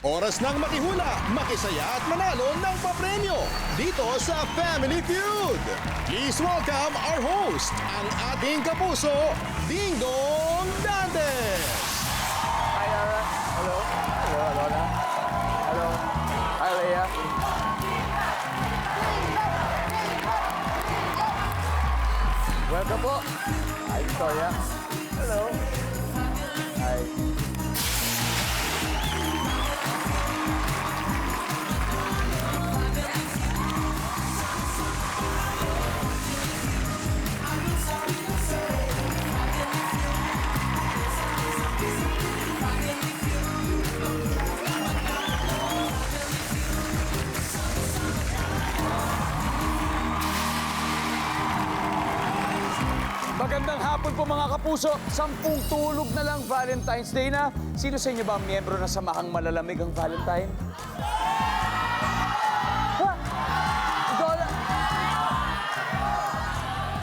Oras ng makihula, makisaya at manalo ng papremyo dito sa Family Feud. Please welcome our host, ang ating kapuso, Ding Dong Dantes. Hi, Ara. Hello. Hello, Alona. Hello. Hi, Leia. Welcome po. Hi, Victoria. Hello. Hi. Magandang hapon po mga kapuso. 10 tulog na lang Valentine's Day na. Sino sa inyo ba ang miyembro ng Samahang Malalamig ang Valentine? Ha? Ikaw na?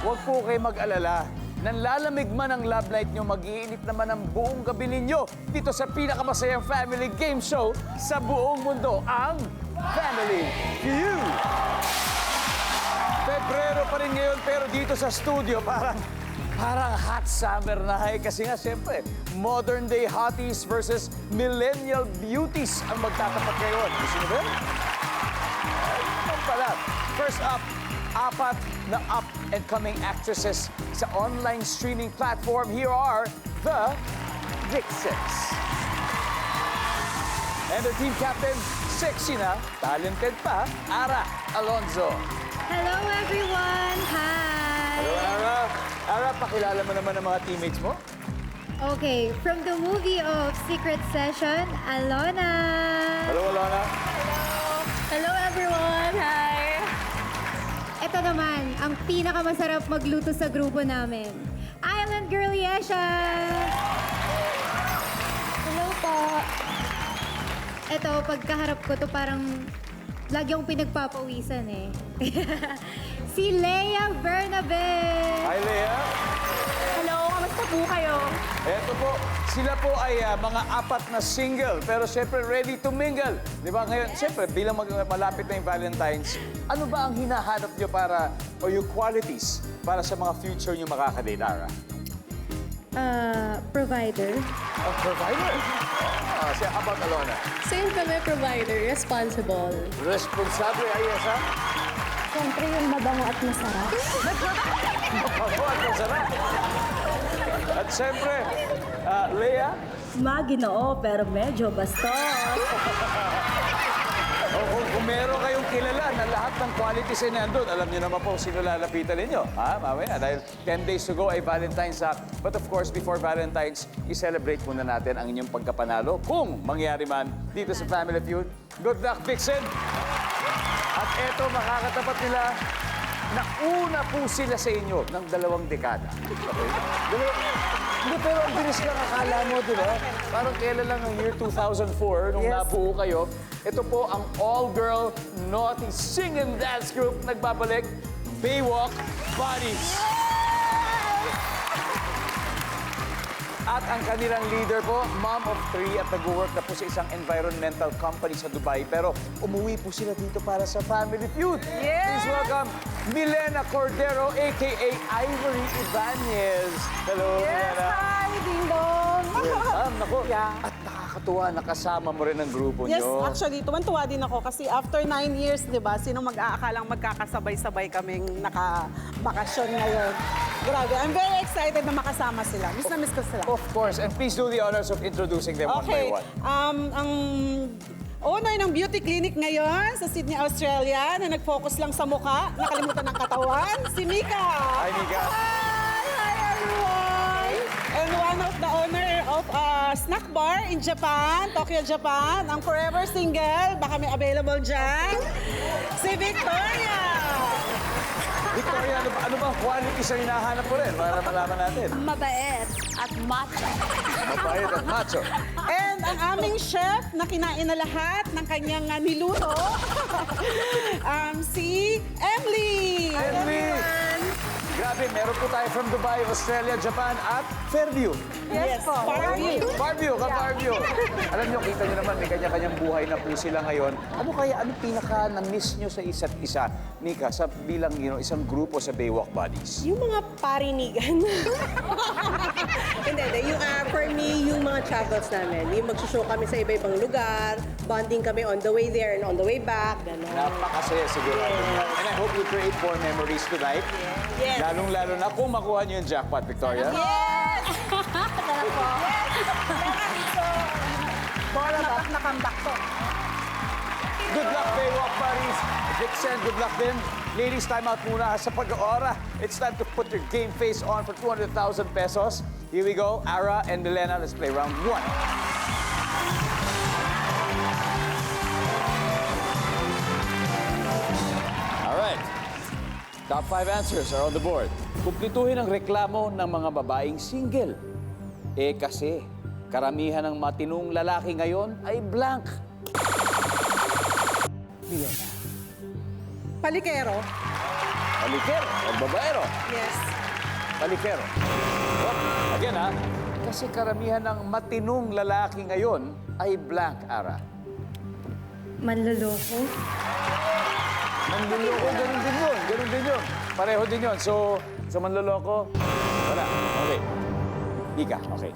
Huwag po kayo mag-alala. Nanlalamig man ang love light nyo, mag-iinit naman ang buong gabi ninyo dito sa pinakamasayang family game show sa buong mundo, ang Family Feud. Pebrero pa rin ngayon, pero dito sa studio parang hot summer na kasi nga siyempre, modern day hotties versus millennial beauties ang magtatapat ngayon. Gusto nyo ba yun? Ay, pala. First up, 4 na up-and-coming actresses sa online streaming platform. Here are the Vixens. And their team captain, sexy na, talented pa, Ara Alonzo. Hello everyone! Hi! Hello, Ara. Ara, pakilala mo naman ang mga teammates mo. Okay, from the movie of Secret Session, Alona! Hello, Alona. Hello everyone! Hi! Ito naman, ang pinakamasarap magluto sa grupo namin. Island Girl Yesha! Hello po! Ito, pagkaharap ko to parang lagi akong pinagpapawisan eh. Si Leia Bernabe! Hi, Lea. Hello, kamusta po kayo? Eto po, sila po ay mga 4 na single, pero siyempre ready to mingle. Di ba ngayon, siyempre, bilang malapit na yung Valentine's, ano ba ang hinahanap nyo para, o yung qualities para sa mga future nyo makakadate, Ara? Provider. A provider? Siya, how about Alona? Same kami, provider, responsible. Responsable, ayos, ha? Siyempre yung mabango at masarap. Mabango at masarap. At siyempre, Lea? Maginoo, pero medyo bastos. O kung meron kayong kilala na lahat ng qualities ay nandun, alam niyo naman po sino lalapitan ninyo. Ha, mamaya, dahil 10 days to go ay Valentine's. But of course, before Valentine's, i-celebrate muna natin ang inyong pagkapanalo kung mangyari man dito sa Family Feud. Good luck, Vixen! At eto, makakatapat nila na una po sila sa inyo ng 2 dekada. Okay? Hindi, pero ang bilis lang akala mo, di ba? Parang kailan lang ang year 2004, nung nabuo kayo. Ito po ang all-girl naughty sing and dance group nagbabalik, Baywalk Buddies. At ang kanilang leader po, mom of 3 at nag-work na po sa isang environmental company sa Dubai. Pero umuwi po sila dito para sa Family Feud. Please welcome Milena Cordero, a.k.a. Ivory Ibanez. Hello, Milena. Hi, Ding Dong! Welcome. Naku, Yeah. at nakakatuwa, nakasama mo rin ang grupo Yes, nyo. actually, tuwan-tuwa din ako kasi after 9 years, di ba, sino mag-aakalang magkakasabay-sabay kaming nakabakasyon ngayon. Grabe, I'm very excited na makasama sila. Miss na miss ko sila. Of course, and please do the honors of introducing them one by Okay, one. ang owner ng beauty clinic ngayon sa Sydney, Australia, na nag-focus lang sa mukha, nakalimutan ng katawan, si Mika. Hi, Mika. Hi, everyone! And one of the owner of a snack bar in Japan, Tokyo, Japan, ang forever single, baka may available dyan, si Victoria. Victoria, ano ba qualities ang hinahanap mo rin para malaman natin? Mabait at macho. Mabait at macho. And ang aming chef na kinain na lahat ng kanyang niluto, si Emily. Emily! Grabe, meron po tayo from Dubai, Australia, Japan, at Fairview. Yes po. Fairview, ka-Fairview. Alam nyo, kita nyo naman, may kanya-kanyang buhay na po sila ngayon. Ano pinaka na-miss nyo sa isa't isa, Nika, sa bilang isang grupo sa Baywalk Buddies? Yung mga parinigan. Hindi. For me, yung mga travels namin. Yung magsushow kami sa iba-ibang lugar, bonding kami on the way there and on the way back. Ganun. Napakasaya siguro. And I hope you create more memories tonight. Yes. Lalong-lalo na kung makuha nyo yung jackpot, Victoria. Yes! Bola ba? Nakambak to. Good luck, Baywalk Buddies. Vixen, good luck din. Ladies, time out muna sa pag-oora. It's time to put your game face on for 200,000 pesos. Here we go. Ara and Milena, let's play round 1. All right. Top 5 answers are on the board. Kumplituhin ang reklamo ng mga babaeng single. Kasi, karamihan ng matinong lalaki ngayon ay blank. Milena. Palikero. Palikero. El babaero. Yes. Palikero. Oh, again ha. Kasi karamihan ng matinong lalaki ngayon ay blank, Ara. Manloloko. Manloloko, ganun din yun. Ganun din yun. Pareho din yun. So manloloko, wala. Okay. Ika, okay.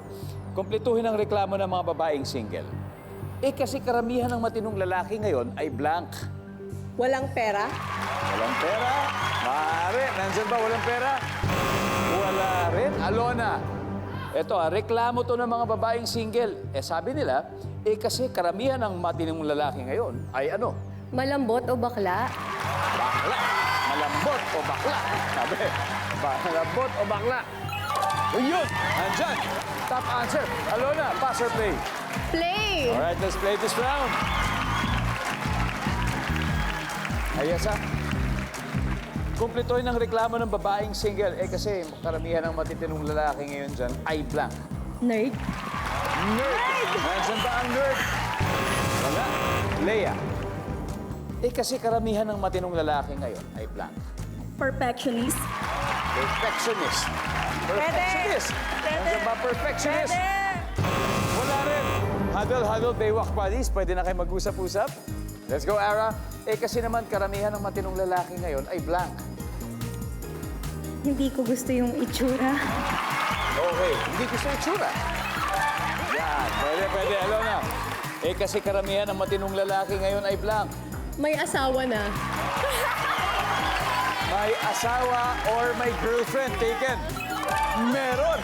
Kumpletuhin ang reklamo ng mga babaeng single. Kasi karamihan ng matinong lalaki ngayon ay blank. Walang pera. Walang pera? Maaari. Nandyan ba walang pera? Wala rin. Alona. Ito reklamo to ng mga babaeng single. Sabi nila, kasi karamihan ng matinong lalaki ngayon ay ano? Malambot o bakla? Bakla. Malambot o bakla. Sabi, malambot o bakla. Yun! Nandyan. Top answer. Alona, pass or play? Play! All right, let's play this round. Ayasa. Kumplituhin ang reklamo ng babaeng single. Kasi karamihan ng matitinong lalaki ngayon dyan ay blank. Nerd? Nerd! Nandiyan ba ang nerd? Wala. Leia. Kasi karamihan ng matinong lalaki ngayon ay blank. Perfectionist? Perfectionist. Perfectionist. Nandiyan ba perfectionist? Wala rin. Huddle, Baywalk Buddies. Pwede na kayo mag-usap-usap. Let's go, Ara. Kasi naman karamihan ng matinong lalaki ngayon ay blank. Hindi ko gusto yung itsura. Okay, hindi gusto itsura. Yan, pwede. Alam na. Kasi karamihan ng matinong lalaki ngayon ay blank. May asawa na. May asawa or may girlfriend taken. Meron.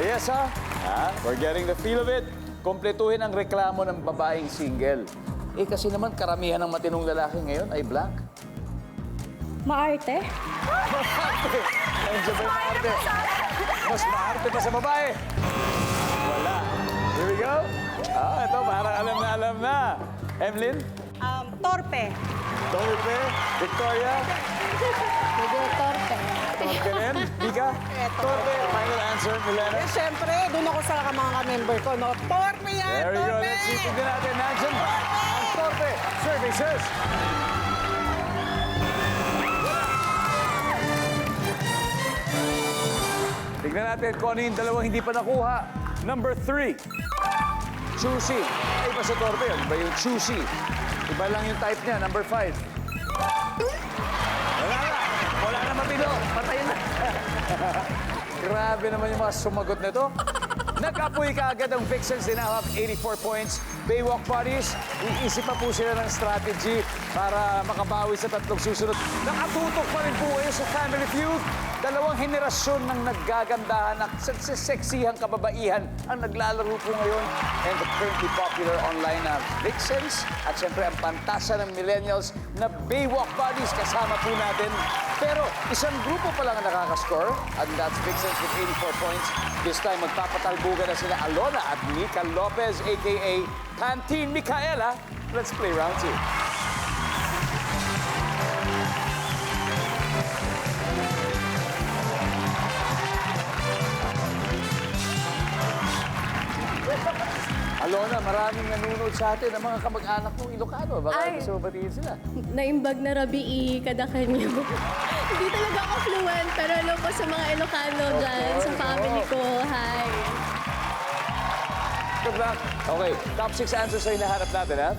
Yes, ha? We're getting the feel of it. Kompletuhin ang reklamo ng babaeng single. Kasi naman karamihan ng matinong lalaki ngayon ay blank. Maarte? Maarte. Nandiyan ba yung maarte? Mas maarte pa sa babae. Wala. Here we go. Ito, parang alam na. Emlyn? Torpe. Torpe? Victoria? Medyo torpe. Torpe rin? Mika? Torpe. Final answer, Milena? Siyempre, doon ako sa mga member ko, no? Torpe yan! There we go. Torpe! Let's see. Tignan natin. Nandiyan ba ang torpe? Survey says. Tignan natin kung ano yung dalawang hindi pa nakuha. Number 3. Choosy. Ay, iba sa torpe yun. Iba yung choosy. Iba lang yung type niya. Number 5. Wala na. Wala na matino. Patay na. Grabe naman yung mga sumagot nito. Nag-apoy ka agad ang Vixens. They now have 84 points. Baywalk Buddies, iisip pa po sila ng strategy para makabawi sa tatlong susunod. Nakatutok pa rin po kayo sa Family Feud. Dalawang henerasyon ng naggagandahan at seksihang kababaihan ang naglalaro po ngayon. And the currently popular online na Vixens at siyempre ang pantasa ng millennials na Baywalk Buddies kasama po natin. Pero isang grupo pa lang ang nakakascore and that's Vixens with 84 points. This time magpapatalbugan na sila Alona at Mika Lopez aka Canteen Micaela. Let's play round 2. Alona, maraming nanonood sa atin ng mga kamag-anak mong Ilocano. Baka Ay. gusto mo batiin sila. Naimbag na rabii kadakanyo. Hindi talaga ako fluent, pero alam ko sa mga Ilocano dyan, sa family ko. Hi. Good luck. Okay, top 6 answers sa hinahanap natin, ha?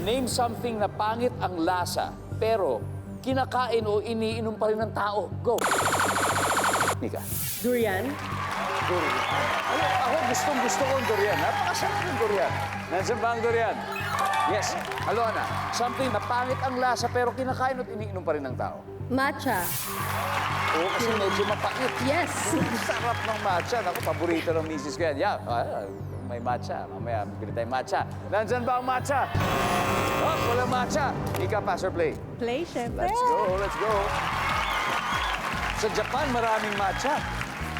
Name something na pangit ang lasa, pero kinakain o iniinom pa rin ng tao. Go. Nika. Durian. Durian. Ako gustong-gusto ko ang durian. Napakasarap ng durian. Nandiyan ba ang durian? Yes. Alona, something na pangit ang lasa, pero kinakain at iniinom pa rin ng tao. Matcha. Oo, kasi medyo mapait. Yes. Sarap ng matcha. Ako, paborito ng misis ko yan. Yeah, may matcha. Mamaya, bili tayong matcha. Nandyan ba ang matcha? Oh, walang matcha. Ika, pass or play? Play, syempre. Let's go, let's go. Sa Japan, maraming matcha.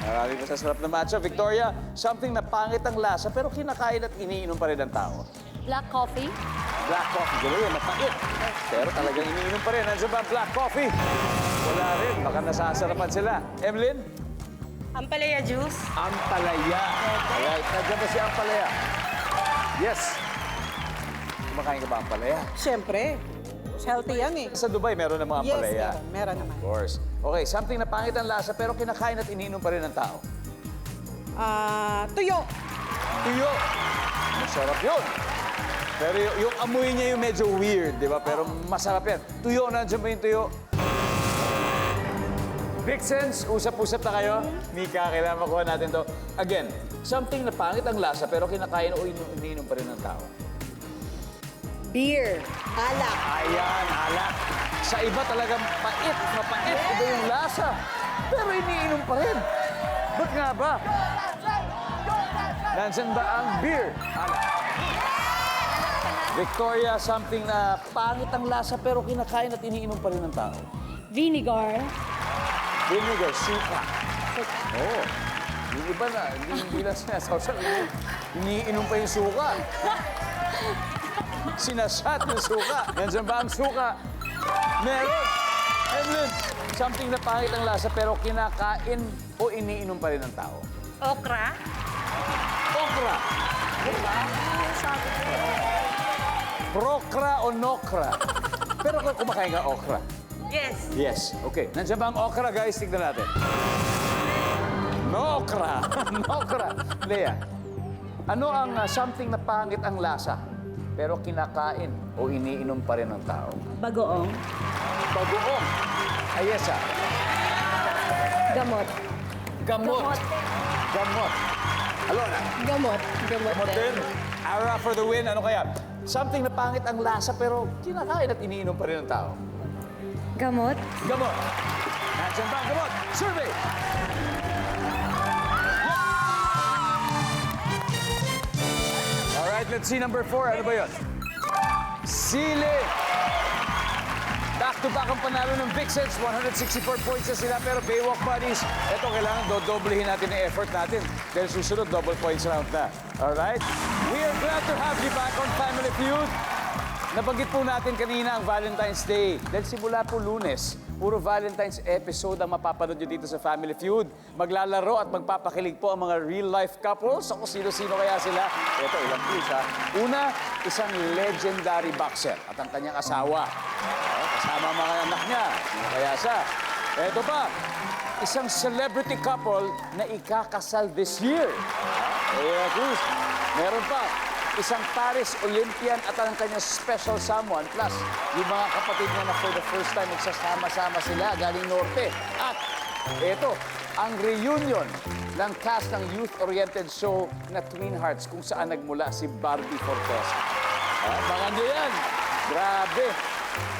Maraming masasarap na matcha. Victoria, something na pangit ang lasa, pero kinakain at iniinom pa rin ng tao. Black coffee. Black coffee, gano'n yun, mapait. Pero talagang iniinom pa rin. Nandiyan ba ang black coffee? Wala rin, baka nasasarapan sila. Evelyn? Ampalaya juice. Ampalaya. Alright, nandiyan ba si Ampalaya? Yes. Kumakain ka ba ampalaya? Siyempre. Healthy yan eh. Sa Dubai, meron ng mga Yes, ampalaya. meron naman. Of course. Okay, something na pangit ang lasa pero kinakain at iniinom pa rin ng tao. Tuyo. Tuyo. Masarap yun. Pero yung amoy niya yung medyo weird, di ba? Pero masarap yan. Tuyo, nandiyan ba yung tuyo? Vixens, usap-usap na kayo. Mika, kailangan makuha natin to. Again, something na pangit ang lasa pero kinakain o iniinom pa rin ng tao. Beer. Alak. Ayan, alak. Sa iba talagang pait, mapait. Iba yung lasa. Pero iniinom pa rin. Ba't nga ba? Nandiyan ba ang beer? Alak. Victoria, something na pangit ang lasa pero kinakain at iniinom pa rin ng tao. Vinegar. Vinegar, suka. Oo. Yung iba na, hindi lang sinasawsal. Iniinom pa yung suka. Sinasat yung suka. Nandiyan ba ang suka? Meron. Evelyn, something na pangit ang lasa pero kinakain o iniinom pa rin ng tao. Okra. Okra. Prokra o nokra? Pero kung kumakain ka okra. Yes. Yes. Okay. Nandiyan ba ang okra, guys? Tignan natin. Nokra. Nokra. Lea, ano ang something na pangit ang lasa pero kinakain o iniinom pa rin ng tao? Bagoong. Bagoong. Ayesa. Gamot. Gamot. Gamot. Alona. Gamot. Gamot Gamot din. din. Ara for the win. Ano kaya? Something na pangit ang lasa pero kinakain at iniinom pa rin ng tao. Gamot. Gamot. Nandiyan ba ang gamot? Survey! Alright, let's see number 4. Ano ba yun? Sili! Back-to-back ang panalo ng Vixens. 164 points na sila. Pero Baywalk Buddies, eto kailangan dodoblehin natin ang effort natin. Dahil susunod, double points round na. Alright? We are glad to have you back on Family Feud. Nabanggit po natin kanina ang Valentine's Day. Dahil simula po Lunes, puro Valentine's episode ang mapapanood nyo dito sa Family Feud. Maglalaro at magpapakilig po ang mga real-life couples. Kung sino-sino kaya sila. Ito, ilang clues ha. Una, isang legendary boxer at ang kanyang asawa. Kasama ang mga anak niya. Sino kaya siya? Ito pa, isang celebrity couple na ikakasal this year. Clues. Meron pa, isang Paris Olympian at ang kanyang special someone. Plus, yung mga kapatid niya na for the first time magsasama-sama sila galing Norte. At ito, ang reunion ng cast ng youth-oriented show na Twin Hearts kung saan nagmula si Barbie Fortesa. Abangan niyo yan. Grabe.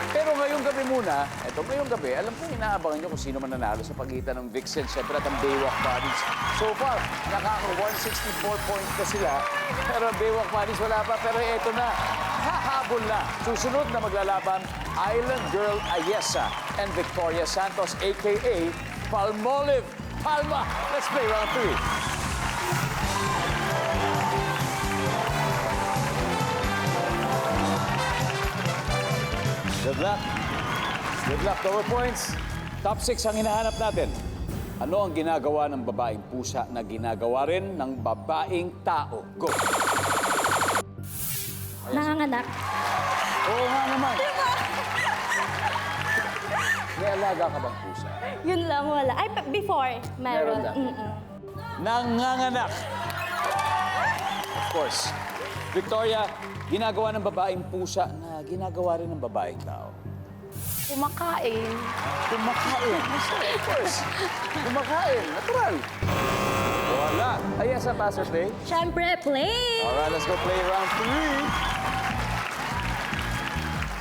Pero ngayong gabi muna, ngayong gabi, alam ko inaabangan niyo kung sino man nanalo sa pagitan ng Vixen, syempre at ang Baywalk Buddies. So far, nakaka-164 points na sila. Pero Baywalk Buddies wala pa, pero eto na. Hahabol na. Susunod na maglalaban, Island Girl Ayesa and Victoria Santos, a.k.a. Palmolive. Palma, let's play round 3. Good luck. Good luck, double points. Top 6 ang hinahanap natin. Ano ang ginagawa ng babaeng pusa na ginagawa rin ng babaeng tao? Go. nanganak. Oo nga naman. May alaga ka bang pusa? Yun lang, wala. Ay, before, Meron meron. lang. Mm-mm. Nanganganak. Of course. Victoria, ginagawa ng babaeng pusa na ginagawa rin ng babaeng tao. Kumakain. Kumakain. Of course. Kumakain. Natural. Wala. Ay, yes, Pastor Play. Siyempre, play! Alright, let's go play round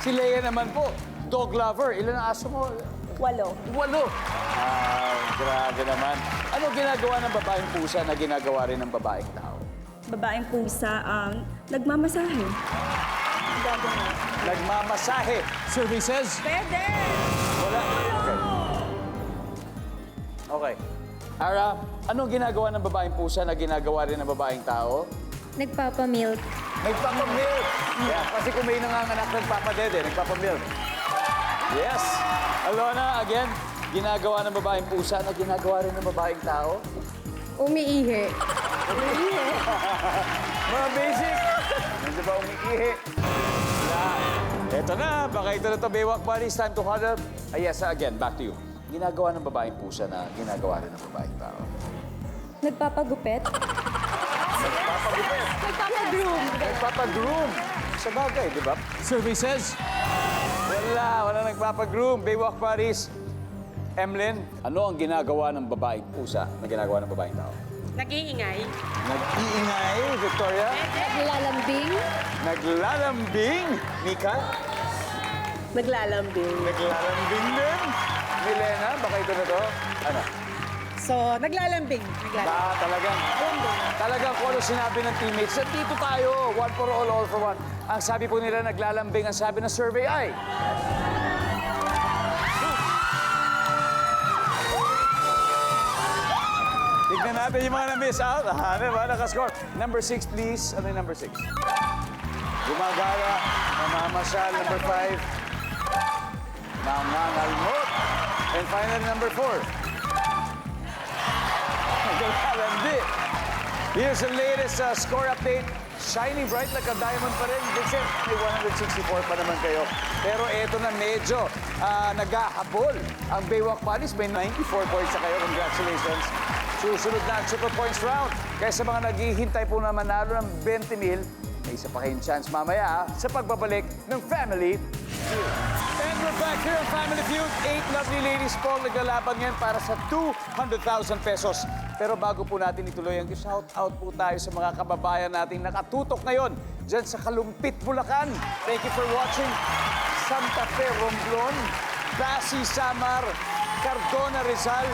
3. Si Leia naman po, dog lover. Ilan ang aso mo? 8. 8. Grabe naman. Ano ginagawa ng babaeng pusa na ginagawa rin ng babaeng tao? Babaeng pusa, nagmamasahe. Nagmamasahe. Survey says? Pwede! Wala. Okay. Ara, anong ginagawa ng babaeng pusa na ginagawa rin ng babaeng tao? Nagpapamilk. Nagpapamilk. Yeah, kasi kung may nanganganak, nagpapadede, nagpapamilk. Yes. Alona, again, ginagawa ng babaeng pusa na ginagawa rin ng babaeng tao? Umiihi. Mga basic. Nandiyo ba umiihi? Wala. Eto na, baka ito na to, Baywalk Buddies. Time to huddle. Ay, yes, again, back to you. Ginagawa ng babaeng pusa na ginagawa rin ng babaeng tao. Nagpapagupit. Nagpapagupit. Nagpapagroom. Nagpapagroom. Sa bagay, di ba? Survey says? Wala nagpapagroom. Baywalk Buddies. Emlyn, ano ang ginagawa ng babaeng pusa na ginagawa ng babaeng tao? Nag-iingay. Nag-iingay, Victoria. Naglalambing. Naglalambing. Mika? Naglalambing. Naglalambing din. Milena, baka ito na to? Ano? So, naglalambing. Talagang kung ano sinabi ng teammates, dito tayo, one for all for one. Ang sabi po nila, naglalambing, ang sabi ng survey ay... Tignan natin yung mga na-miss out. Ano ba, nakascore? Number 6, please. Ano yung number 6? Gumagala, namamasyal, number 5. Nangangalmot. And finally, number 4. Naglalandi. Here's the latest score update. Shining bright like a diamond pa rin. Vincent, may 164 pa naman kayo. Pero eto na medyo naghahabol. Ang Baywalk Buddies may 94 points na kayo. Congratulations. Susunod na ang Triple Points round. Kaya sa mga naghihintay po na manalo ng 20 mil, may isa pa kayong chance mamaya sa pagbabalik ng Family Feud. And we're back here on Family Feud. 8 lovely ladies po naglalaban ngayon para sa 200,000 pesos. Pero bago po natin ituloy, ang shout out po tayo sa mga kababayan nating nakatutok ngayon dyan sa Kalumpit, Bulacan. Thank you for watching. Santa Fe, Romblon, Basi, Samar, Cardona, Rizal,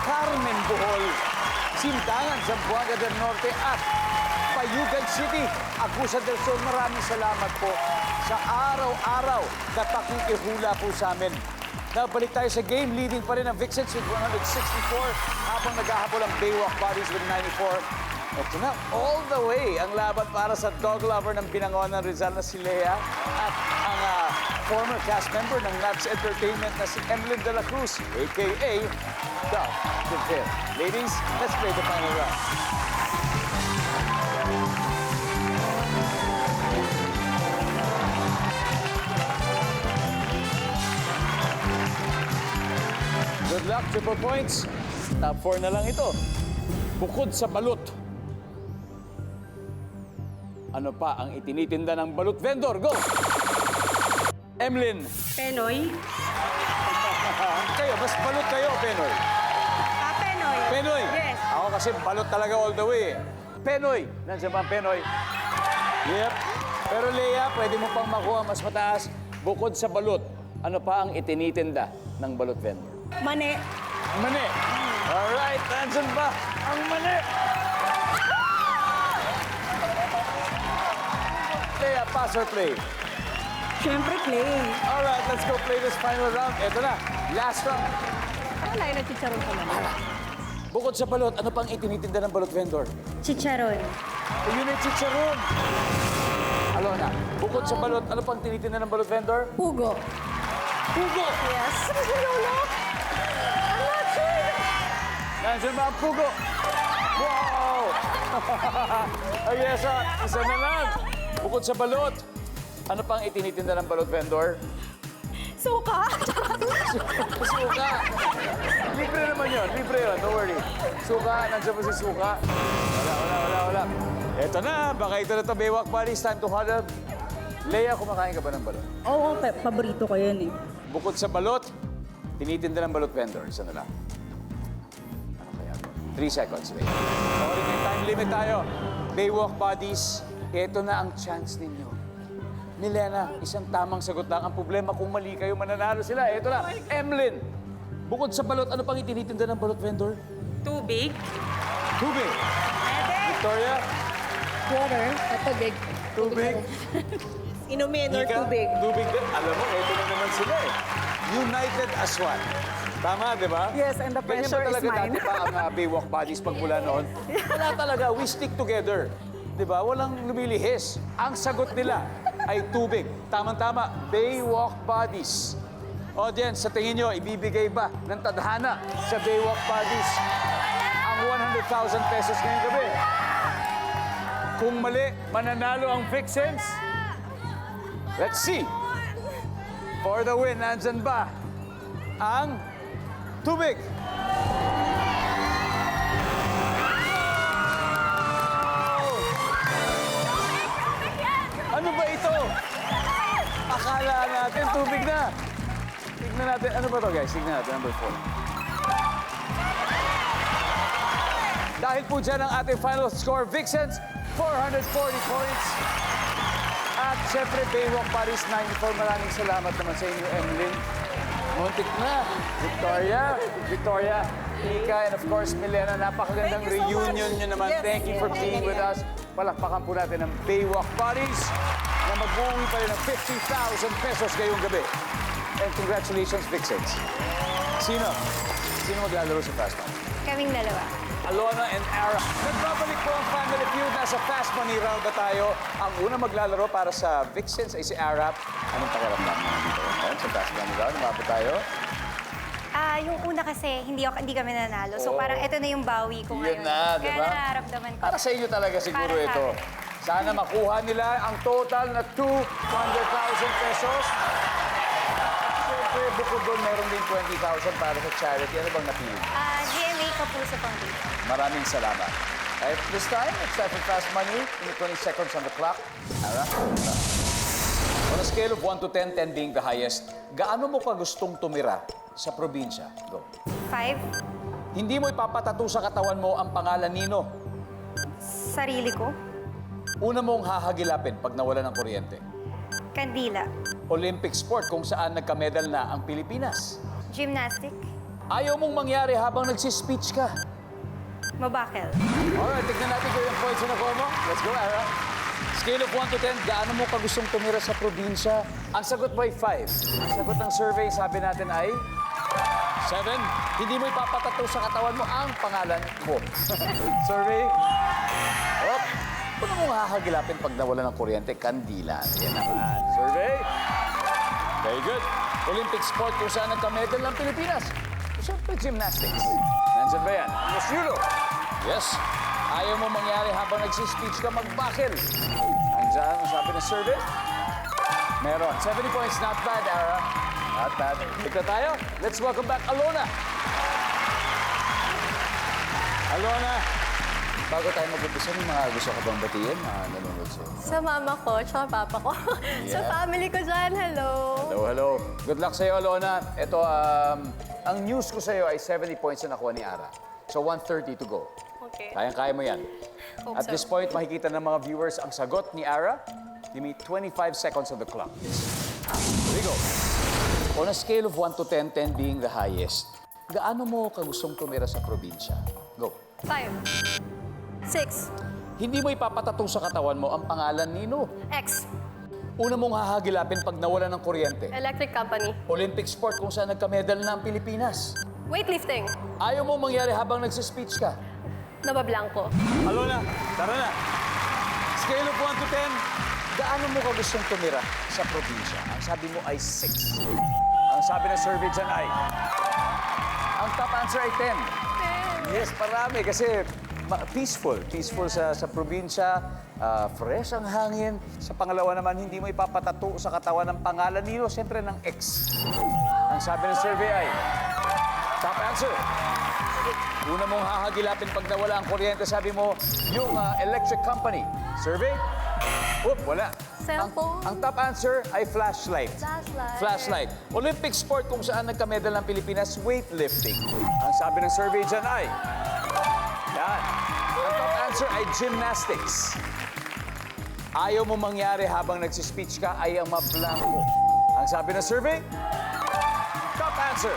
Carmen, Bohol, Sindangan, Zamboanga del Norte at Payugan City, Agusan del Sur. Maraming salamat po sa araw-araw na pakikihula po sa amin. Nabalik tayo sa game. Leading pa rin ang Vixens with 164 habang naghahabol ang Baywalk Buddies with 94. Ito na, all the way ang laban para sa dog lover ng Binangonan Rizal na si Lea at ang former cast member ng Labs Entertainment na si Emlyn de la Cruz, a.k.a. Dog the Fair. Ladies, let's play the final round. Good luck, triple points. Top 4 na lang ito. Bukod sa balut, ano pa ang itinitinda ng balut vendor? Go! Emlyn. Penoy. Kayo, mas balut kayo, Penoy. Penoy. Penoy. Yes. Ako kasi balot talaga all the way. Penoy. Nandiyan ba ang Penoy? Yep. Pero Lea, pwede mo pang makuha mas mataas. Bukod sa balut, ano pa ang itinitinda ng balut vendor? Mani. Mani. Alright, nandiyan ba ang mani? Lea, pass or play? Siyempre, play. Alright, let's go play this final round. Ito na, last round. Wala yung nagchicharon ka naman. Bukod sa balot, ano pang itinitinda ng balot vendor? Chicharon. Yun ay chicharon. Alona, bukod sa balot, ano pang tinitinda ng balot vendor? Pugo. Pugo! Yes. I'm not sure. Nandiyan ba ang pugo? Wow! Ay, yes, isa na lang. Bukod sa balot, Ano pang itinitinda ng balot vendor? Suka! Suka! Libre naman yun. Libre yun. Don't worry. Suka. Nandiyan po si Suka. Wala. Eto na. Baka ito na ito. Baywalk Buddies. Time to huddle. Leia, kumakain ka ba ng balot? Oo, paborito ko yun eh. Bukod sa balot, tinitinda ng balot vendor. Isa na lang. Ano kaya? 3 seconds. Wait. Okay, may time limit tayo. Baywalk Buddies, ito na ang chance ninyo. Milena, isang tamang sagot lang. Ang problema, kung mali kayo, mananalo sila. Ito na, Emlyn. Bukod sa balot, ano pang itinitinda ng balot vendor? Tubig. Tubig. Victoria? Water at tubig. Tubig. Inumin or Ika? tubig. Tubig din. Alam mo, ito na naman sila eh. United as one. Tama, di ba? Yes, and the Ganyan pressure ba talaga is mine. dati pa ang Baywalk Buddies pag mula noon? Wala talaga. We stick together. Di ba? Walang lumilihis. Ang sagot nila ay tubig. Tamang-tama, Baywalk Buddies. Audience, sa tingin nyo, ibibigay ba ng tadhana sa Baywalk Buddies ang 100,000 pesos ngayong gabi? Kung mali, mananalo ang Vixens? Let's see. For the win, nandyan ba ang tubig? Ano ba ito? Akala natin tubig na. Tignan natin. Ano ba to, guys? Tignan natin. Number 4. Dahil po dyan ang ating final score, Vixens, 440 points. At syempre, Baywalk Paris 94. Maraming salamat naman sa inyo, Emlyn. Muntik na. Victoria, Ika, and of course, Milena. Napakagandang reunion nyo naman. Thank you for being with us. Palakpakan po natin ang Baywalk Paris na mag-uwi pa rin ng 50,000 pesos ngayong gabi. And congratulations, Vixens. Sino maglalaro sa Fast Money? Kaming dalawa. Alona and Ara. Nagbabalik po ang Family Feud. Nasa Fast Money round na tayo. Ang una maglalaro para sa Vixens ay si Ara. Anong pakiramdam mo dito? Sa Fast Money round, lumapit tayo. Yung una kasi, hindi kami nanalo. So parang ito na yung bawi ko ngayon. Yun na, di Kaya ba? nararamdaman ko. Para sa inyo talaga siguro Para sa ito. akin. Sana makuha nila ang total na 200,000 pesos. Siyempre, bukod doon, meron din 20,000 para sa charity. Ano bang napili? GMA Kapuso Foundation. Maraming salamat. At this time, it's time for Fast Money. In the 20 seconds on the clock. Ara? On a scale of 1 to 10, 10 being the highest, gaano mo ka gustong tumira sa probinsya? Go. 5. Hindi mo ipapatato sa katawan mo ang pangalan Nino. Sarili ko. Una mong hahagilapin pag nawala ng kuryente. Kandila. Olympic sport kung saan nagka-medal na ang Pilipinas. Gymnastic. Ayaw mong mangyari habang nagsispeech ka. Mabakel. Alright, tignan natin kung yung points na nakuha mo. Let's go, Ara. Scale of 1 to 10, gaano mo ka gustong tumira sa probinsya? Ang sagot mo ay 5. Ang sagot ng survey, sabi natin ay 7. Hindi mo ipapatato sa katawan mo ang pangalan mo. Survey. Op. Kung mo hahagilapin pag nawala ng kuryente, kandila. Yan naman. Survey. Very good. Olympic sport kung saan nagka-medal ng Pilipinas. Siyempre, gymnastics. Nandyan ba yan? Yes, judo. Yes. Ayaw mo mangyari habang nagsispeech ka, magbakil. Nandyan ang sabi ng survey. Meron. 70 points. Not bad, Ara. Not bad. Ika tayo. Let's welcome back Alona. Alona, bago tayo mag-umpisa, may mga gusto ka bang batiin na nanonood sa'yo? Sa mama ko, tsaka papa ko. Sa Yeah. family ko dyan, hello. Hello. Good luck sa'yo, Alona. Ito, ang news ko sa'yo ay 70 points na nakuha ni Ara. So, 130 to go. Okay. Kayang-kaya mo yan. Hope At so. this point, makikita ng mga viewers ang sagot ni Ara. Give me 25 seconds on the clock. Here we go. On a scale of 1 to 10, 10 being the highest, gaano mo ka gustong tumira sa probinsya? Go. 5. 6. Hindi mo ipapatato sa katawan mo ang pangalan Nino. X. Una mong hahagilapin pag nawala ng kuryente. Electric company. Olympic sport kung saan nagka-medal na ang Pilipinas. Weightlifting. Ayaw mo mangyari habang nagsispeech ka. Nabablanko. Alona, tara na. Scale of 1 to 10, gaano mo ka gustong tumira sa probinsya? Ang sabi mo ay 6. Ang sabi ng survey dyan ay... Ang top answer ay 10. Yes, parami kasi peaceful. Peaceful sa probinsya, fresh ang hangin. Sa pangalawa naman, hindi mo ipapatato sa katawan ng pangalan nilo, siyempre ng ex. Ang sabi ng survey ay, top answer. Una mong hahagilapin pag nawala ang kuryente, sabi mo, yung electric company. Survey? Oop, wala. Cellphone. Ang top answer ay flashlight. Flashlight. Flashlight. Olympic sport kung saan nagkamedal ng Pilipinas, weightlifting. Ang sabi ng survey dyan ay... Yan. Ang top answer ay gymnastics. Ayaw mo mangyari habang nagsispeech ka ay ang mablangko. Ang sabi ng survey? Top answer.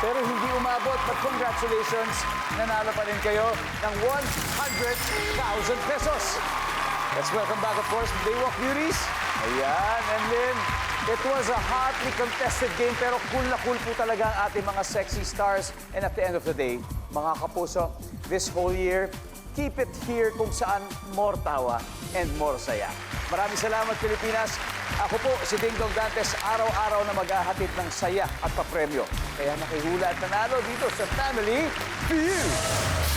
Pero hindi umabot, but congratulations, nanalo pa rin kayo ng 100,000 pesos. Let's welcome back, of course, the Daywalk Beauties. Ayan, and then, it was a hotly contested game, pero cool na cool po talaga ang ating mga sexy stars. And at the end of the day, mga kapuso, this whole year, keep it here kung saan more tawa and more saya. Maraming salamat, Pilipinas. Ako po, si Dingdong Dantes, araw-araw na maghahatid ng saya at papremyo. Kaya nakihula at nanalo dito sa Family Feud.